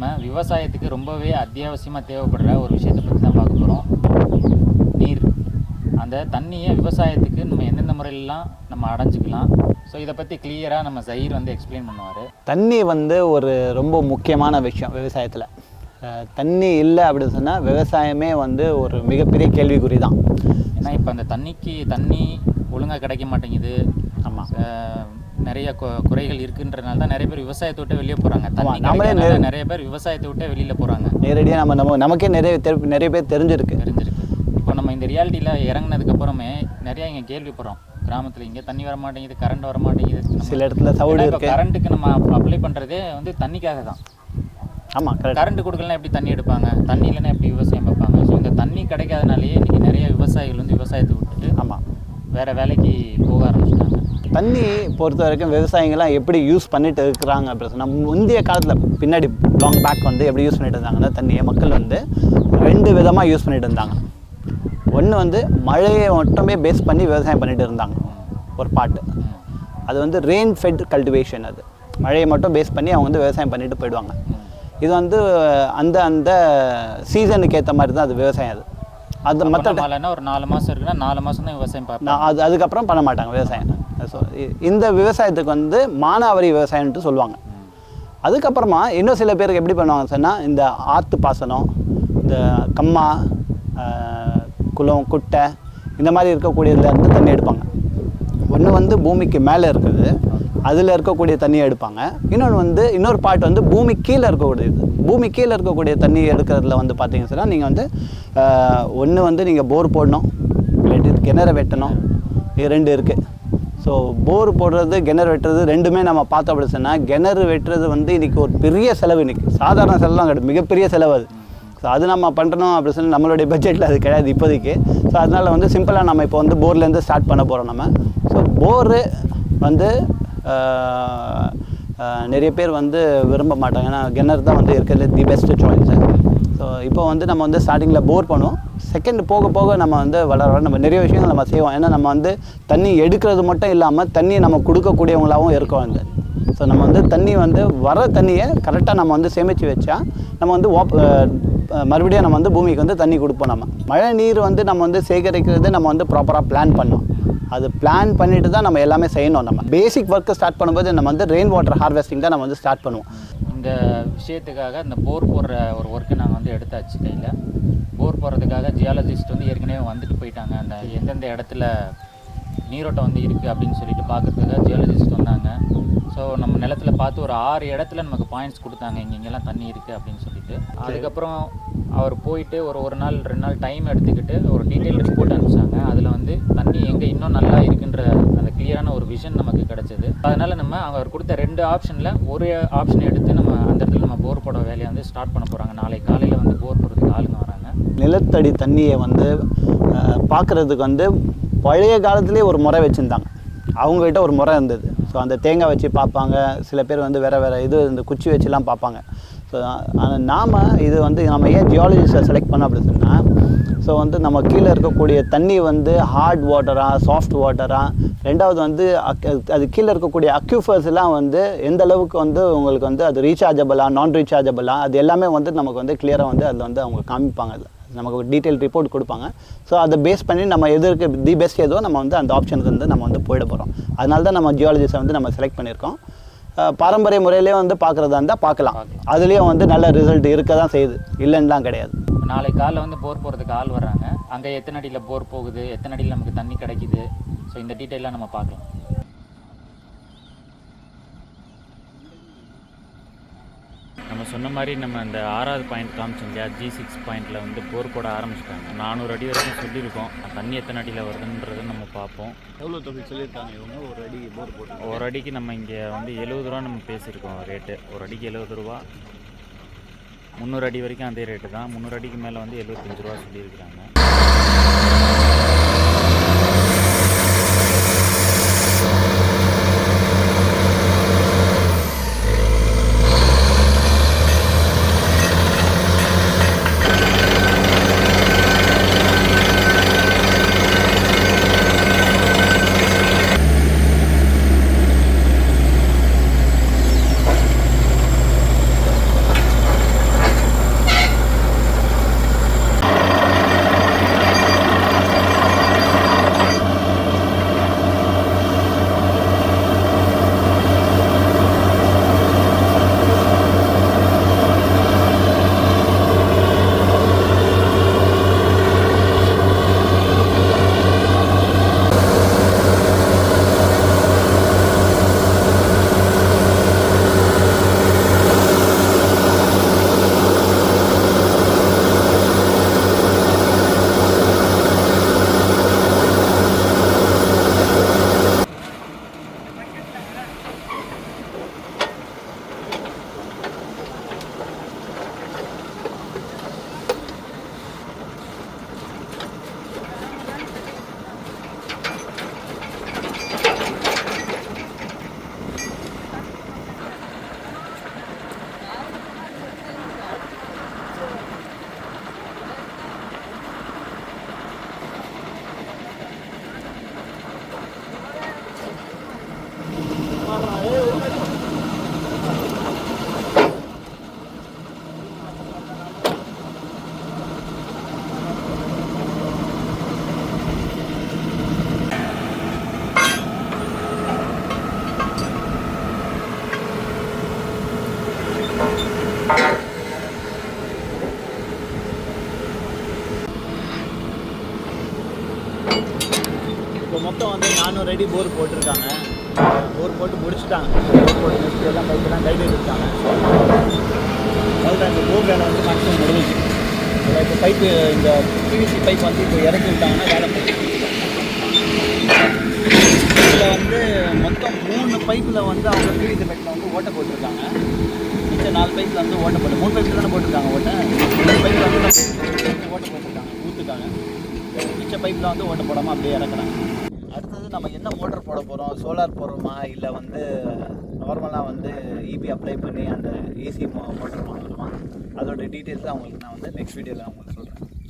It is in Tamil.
நம்ம விவசாயத்துக்கு ரொம்பவே அத்தியாவசியமாக தேவைப்படுற ஒரு விஷயத்தை பற்றி தான் பார்க்க போகிறோம். நீர். அந்த தண்ணியை விவசாயத்துக்கு நம்ம எந்தெந்த முறையிலலாம் நம்ம அடைஞ்சிக்கலாம். ஸோ இதை பற்றி கிளியராக நம்ம ஜஹீர் வந்து எக்ஸ்பிளைன் பண்ணுவார். தண்ணி வந்து ஒரு ரொம்ப முக்கியமான விஷயம் விவசாயத்தில். தண்ணி இல்லை அப்படின்னு சொன்னால் விவசாயமே வந்து ஒரு மிகப்பெரிய கேள்விக்குறி தான். ஏன்னா இப்போ அந்த தண்ணி ஒழுங்காக கிடைக்க மாட்டேங்குது. ஆமாம், நிறைய குறைகள் இருக்குன்றனால தான் நிறைய பேர் விவசாயத்தை விட்டு வெளியே போகிறாங்க. நம்மளே நிறைய பேர் விவசாயத்தை விட்டு வெளியில் போகிறாங்க. நேரடியாக நமக்கே நிறைய பேர் தெரிஞ்சிருக்கு. இப்போ நம்ம இந்த ரியாலிட்டியில் இறங்கினதுக்கப்புறமே நிறையா இங்கே கேள்விப்படுறோம். கிராமத்தில் இங்கே தண்ணி வர மாட்டேங்குது, கரண்ட் வர மாட்டேங்குது. சில இடத்துல சவுடு இருக்குது. கரண்ட்டுக்கு நம்ம அப்ளை பண்ணுறதே வந்து தண்ணிக்காக தான். ஆமாம், கரண்ட் கொடுக்கலாம் எப்படி தண்ணி எடுப்பாங்க, தண்ணி இல்லைன்னா எப்படி விவசாயம் பார்ப்பாங்க. ஸோ இந்த தண்ணி கிடைக்காதனாலேயே இன்றைக்கி நிறைய விவசாயிகள் வந்து விவசாயத்தை விட்டுட்டு வேறு வேலைக்கு போக ஆரம்பிச்சிட்டாங்க. தண்ணி பொறுத்த வரைக்கும் விவசாயிகள்லாம் எப்படி யூஸ் பண்ணிட்டு இருக்கிறாங்க அப்படின்னு சொன்னால், முந்தைய காலத்தில் பின்னாடி லாங் பேக் வந்து எப்படி யூஸ் பண்ணிட்டு இருந்தாங்கன்னா, தண்ணியை மக்கள் வந்து 2 விதமாக யூஸ் பண்ணிட்டு இருந்தாங்க. ஒன்று வந்து மழையை மட்டுமே பேஸ் பண்ணி விவசாயம் பண்ணிட்டு இருந்தாங்க ஒரு பாட்டு. அது வந்து ரெயின் ஃபெட் கல்டிவேஷன். அது மழையை மட்டும் பேஸ் பண்ணி அவங்க வந்து விவசாயம் பண்ணிட்டு போயிடுவாங்க. இது வந்து அந்த சீசனுக்கு ஏற்ற மாதிரி தான் அது விவசாயம். அது மற்ற ஒரு 4 மாதம் இருக்குன்னா 4 மாதம் தான் விவசாயம் பார்ப்போம். அதுக்கப்புறம் பண்ண மாட்டாங்க விவசாயம். ஸோ இந்த விவசாயத்துக்கு வந்து மானாவாரி விவசாயம்ட்டு சொல்லுவாங்க. அதுக்கப்புறமா இன்னும் சில பேருக்கு எப்படி பண்ணுவாங்கன்னு சொன்னால், இந்த ஆற்று பாசனம், இந்த கம்மா, குளம், குட்டை, இந்த மாதிரி இருக்கக்கூடியதுல இருந்து தண்ணி எடுப்பாங்க. ஒன்று வந்து பூமிக்கு மேலே இருக்குது, அதில் இருக்கக்கூடிய தண்ணியை எடுப்பாங்க. இன்னொரு பாட்டு வந்து பூமி கீழே இருக்கக்கூடியது. பூமி கீழே இருக்கக்கூடிய தண்ணி எடுக்கிறதுல வந்து பார்த்தீங்கன்னு சொன்னால், நீங்கள் வந்து ஒன்று வந்து நீங்கள் போர் போடணும், இல்லாட்டி கிணறு வெட்டணும். இது 2 இருக்குது. ஸோ போர் போடுறது, கிணறு வெட்டுறது ரெண்டுமே நம்ம பார்த்தோம் அப்படி சொன்னால், கிணறு வெட்டுறது வந்து இன்றைக்கி ஒரு பெரிய செலவு. இன்றைக்கி சாதாரண செலவுலாம் கிடையாது, மிகப்பெரிய செலவு அது. ஸோ அது நம்ம பண்ணுறோம் அப்படின்னு சொல்லி நம்மளுடைய பட்ஜெட்டில் அது கிடையாது இப்போதைக்கு. ஸோ அதனால் வந்து சிம்பிளாக நம்ம இப்போ வந்து போர்லேருந்து ஸ்டார்ட் பண்ண போகிறோம் நம்ம. ஸோ போரு வந்து நிறைய பேர் வந்து விரும்ப மாட்டாங்க. ஏன்னா கிணறு தான் வந்து இருக்கிறதுல தி பெஸ்ட்டு சாய்ஸு. ஸோ இப்போ வந்து நம்ம வந்து ஸ்டார்டிங்கில் போர் பண்ணுவோம். செகண்ட் போக போக நம்ம வந்து வளர நம்ம நிறைய விஷயங்கள் நம்ம செய்வோம். ஏன்னா நம்ம வந்து தண்ணி எடுக்கிறது மட்டும் இல்லாமல் தண்ணியை நம்ம கொடுக்கக்கூடியவங்களாகவும் இருக்கோம். வந்து ஸோ நம்ம வந்து தண்ணி வந்து வர தண்ணியை கரெக்டாக நம்ம வந்து சேமித்து வச்சா நம்ம வந்து மறுபடியும் நம்ம வந்து பூமிக்கு வந்து தண்ணி கொடுப்போம். நம்ம மழை நீர் வந்து நம்ம வந்து சேகரிக்கிறது நம்ம வந்து ப்ராப்பராக பிளான் பண்ணோம். அது பிளான் பண்ணிட்டு தான் நம்ம எல்லாமே செய்யணும். நம்ம பேசிக் ஒர்க்கு ஸ்டார்ட் பண்ணும்போது நம்ம வந்து ரெயின் வாட்டர் ஹார்வெஸ்டிங் தான் நம்ம வந்து ஸ்டார்ட் பண்ணுவோம். இந்த விஷயத்துக்காக இந்த போர் போடுற ஒரு ஒர்க்கு நாங்கள் வந்து எடுத்தாச்சு கையில். போர் போடுறதுக்காக ஜியாலஜிஸ்ட் வந்து ஏற்கனவே வந்துட்டு போயிட்டாங்க. அந்த எந்தெந்த இடத்துல நீரோட்டம் வந்து இருக்குது அப்படின்னு சொல்லிட்டு பார்க்குறதுக்காக ஜியாலஜிஸ்ட் வந்தாங்க. ஸோ நம்ம நிலத்தில் பார்த்து ஒரு 6 இடத்துல நமக்கு பாயிண்ட்ஸ் கொடுத்தாங்க, இங்கெல்லாம் தண்ணி இருக்குது அப்படின்னு சொல்லிட்டு. அதுக்கப்புறம் அவர் போயிட்டு ஒரு நாள் 2 நாள் டைம் எடுத்துக்கிட்டு ஒரு டீட்டெயில் ரிப்போர்ட் அனுப்பிச்சாங்க. அதில் வந்து தண்ணி எங்கே இன்னும் நல்லா இருக்குன்ற அந்த கிளியரான ஒரு விஷன் நமக்கு கிடச்சிது. அதனால் நம்ம அவர் கொடுத்த 2 ஆப்ஷனில் ஒரு ஆப்ஷன் எடுத்து நம்ம அந்த இடத்துல நம்ம போர் போட வேலையை வந்து ஸ்டார்ட் பண்ண போகிறாங்க. நாளைக்கு காலையில் வந்து போர் போடுறதுக்கு ஆளுங்க வராங்க. நிலத்தடி தண்ணியை வந்து பார்க்குறதுக்கு வந்து பழைய காலத்துலேயே ஒரு முறை வச்சுருந்தாங்க. அவங்ககிட்ட ஒரு முறை இருந்தது. ஸோ அந்த தேங்காய் வச்சு பார்ப்பாங்க. சில பேர் வந்து வேறு இது இந்த குச்சி வச்சுலாம் பார்ப்பாங்க. ஸோ நாம் இது வந்து நம்ம ஏன் ஜியாலஜிஸ்ட்டை செலக்ட் பண்ணோம் அப்படின்னு சொன்னால், ஸோ வந்து நம்ம கீழே இருக்கக்கூடிய தண்ணி வந்து ஹார்ட் வாட்டரா, சாஃப்ட் வாட்டரா, ரெண்டாவது வந்து அது கீழே இருக்கக்கூடிய அக்யூஃபர்ஸ்லாம் வந்து எந்த அளவுக்கு வந்து உங்களுக்கு வந்து அது ரீசார்ஜபிளா, நான் ரீசார்ஜபிளா, அது எல்லாமே வந்து நமக்கு வந்து கிளியராக வந்து அதில் வந்து அவங்க காமிப்பாங்க. அதில் நமக்கு ஒரு டீட்டெயில் ரிப்போர்ட் கொடுப்பாங்க. ஸோ அதை பேஸ் பண்ணி நம்ம எதுக்கு தி பெஸ்ட் ஏதோ நம்ம வந்து அந்த ஆப்ஷனுக்கு வந்து நம்ம வந்து போயிட போகிறோம். அதனால தான் நம்ம ஜியாலஜிஸ்ட்டை வந்து நம்ம செலக்ட் பண்ணியிருக்கோம். பாரம்பரிய முறையிலே வந்து பார்க்குறதா இருந்தால் பார்க்கலாம். அதுலேயும் வந்து நல்ல ரிசல்ட் இருக்க தான் செய்யுது, இல்லைன்னுலாம் கிடையாது. நாளைக்கு காலைல வந்து போர் போகிறதுக்கு ஆள் வர்றாங்க. அங்கே எத்தனை அடியில் போர் போகுது, எத்தனை அடியில் நமக்கு தண்ணி கிடைக்குது, ஸோ இந்த டீட்டெயிலாம் நம்ம பார்க்கலாம். நம்ம சொன்ன மாதிரி நம்ம அந்த 6வது பாயிண்ட் காமிச்சோம் இல்லையா, G6 பாயிண்டில் வந்து போர் போட ஆரம்பிச்சிட்டாங்க. 400 அடி வரைக்கும் சொல்லியிருக்கோம். தண்ணி எத்தனை அடியில் வருதுன்றதை நம்ம பார்ப்போம். எவ்வளோ தொகை சொல்லியிருக்காங்க இவங்க? ஒரு அடி போர் போட்டு ஒரு அடிக்கு நம்ம இங்கே வந்து 70 ரூபா நம்ம பேசியிருக்கோம் ரேட்டு. ஒரு அடிக்கு 70 ரூபா. 300 அடி வரைக்கும் அதே ரேட்டு தான். 300 அடிக்கு மேலே வந்து 75 ரூபா சொல்லியிருக்கிறாங்க. வந்து 400 அடி போர் போட்டிருக்காங்க. போர் போட்டு முடிச்சுட்டாங்க. போர் போட்டு முடிச்சுட்டு எல்லாம் பைப்பெல்லாம் கையில் எடுத்துட்டாங்க. அவ்வளோதான், இந்த போர் வேலை வந்து மேக்ஸிமம் முடிஞ்சிச்சு. இப்போ பைப்பு இந்த பிவிசி பைப் வந்து இப்போ இறக்கி விட்டாங்கன்னா வேலை முடியும். இதில் வந்து மொத்தம் 3 பைப்பில் வந்து அவங்க பிவிசி பைப்பில் வந்து ஓட்டை போட்டிருக்காங்க. மிச்சம் 4 பைப்பில் வந்து ஓட்டை போட்டு 3 பைப்பில் தானே போட்டிருக்காங்க ஓட்டை. 3 பைப்பில் வந்து ஓட்டை போட்டிருக்காங்க, ஊற்றுக்காங்க. மிச்ச பைப்பில் வந்து ஓட்டை போடாமல் அப்படியே இறக்குறாங்க. அடுத்தது நம்ம என்ன மோட்டர் போட போகிறோம், சோலார் போடுறோமா இல்லை வந்து நார்மலாக வந்து இபி அப்ளை பண்ணி அந்த ஏசி மோட்டர் வாங்குறோமா, அதோட டீட்டெயில்ஸ் அவங்களுக்கு நான் வந்து நெக்ஸ்ட் வீடியோவில் நான் உங்களுக்கு சொல்கிறேன்.